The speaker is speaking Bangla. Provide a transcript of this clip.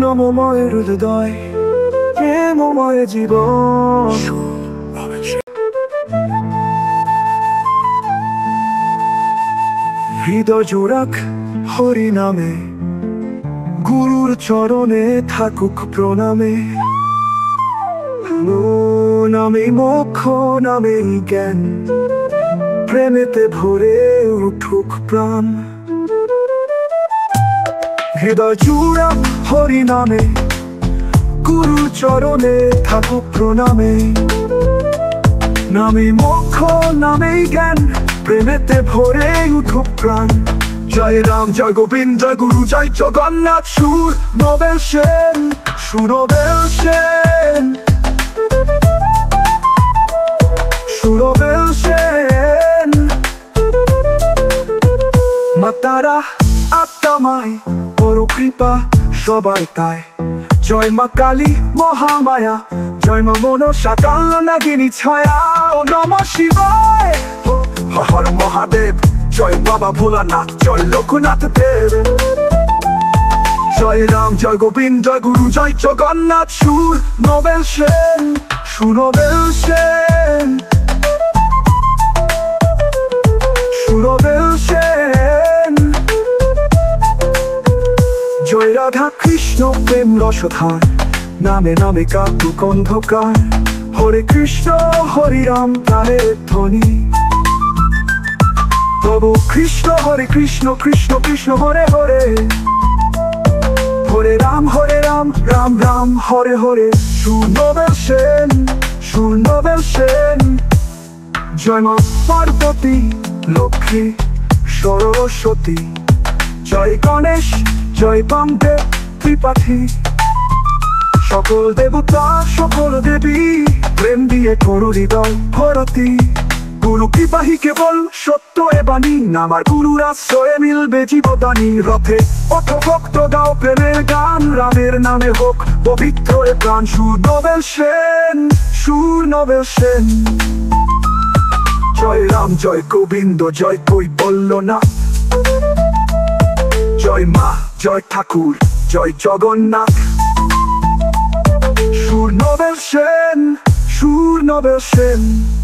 প্রেমময় হৃদয়, প্রেমময় জীবন। হৃদয় জোড়াক হরি নামে, গুরুর চরণে থাকুক প্রণামে। নামে মোক্ষ, নামে জ্ঞান, প্রেমেতে ভরে উঠুক প্রাণ। হৃদয় জোড়াক হরি নামে, গুরুর চরণে থাকুক প্রণামে। নামে মোক্ষ, নামে জ্ঞান, প্রেমেতে ভরে উঠুক প্রাণ। জয় রাম, জয় গোবিন্দ, জয় গুরু, জয় জগন্নাথ। সুর নবেল সেন, সুরবেল সেন, সুরবেল সেন। মা তারা আত্মামায়, বড় কৃপা সবাই তাই। জয় মা কালী মহামায়া, জয় মা মনসা কাল নাগিনী ছায়া। ও নমঃ শিবায়, হর হর মহাদেব। জয় বাবা ভোলানাথ, জয় লোকনাথ দেব। জয় রাম, জয় গোবিন্দ, জয় গুরু, জয় জগন্নাথ। সুর নবেল সেন, সুরবেল সেন, সুরবেল সেন। জয় রাধা কৃষ্ণ প্রেম রসধার, নামে নামে কাটুক অন্ধকার। হরে কৃষ্ণ হরি রাম প্রাণের ধ্বনি। তবু কৃষ্ণ হরে কৃষ্ণ, কৃষ্ণ কৃষ্ণ হরে হরে। হরে রাম, রাম রাম হরে হরে। সুর নবেল সেন, সুর নবেল সেন। জয় মা পার্বতী, লক্ষ্মী সরস্বতী। জয় গণেশ, জয় বামদেব ত্রিপাঠী। সকল দেবতা, সকল দেবী, প্রেম দিয়ে করো হৃদয় ভরতি। গুরু কৃপাহি কেবল সত্য এ বাণী, নামার গুরুর আশ্রয়ে মিলবে জীবদানী। রথে অথ ভক্ত গাও প্রেমের গান, রামের নামে হোক পবিত্র এ প্রাণ। সুর নবেল সেন, সুর নবেল সেন। জয় রাম, জয় গোবিন্দ, জয় কৈবল্যনাথ। জয় মা, জয় ঠাকুর, জয় জগন্নাথ। সুর নবেল সেন, সুর নবেল সেন।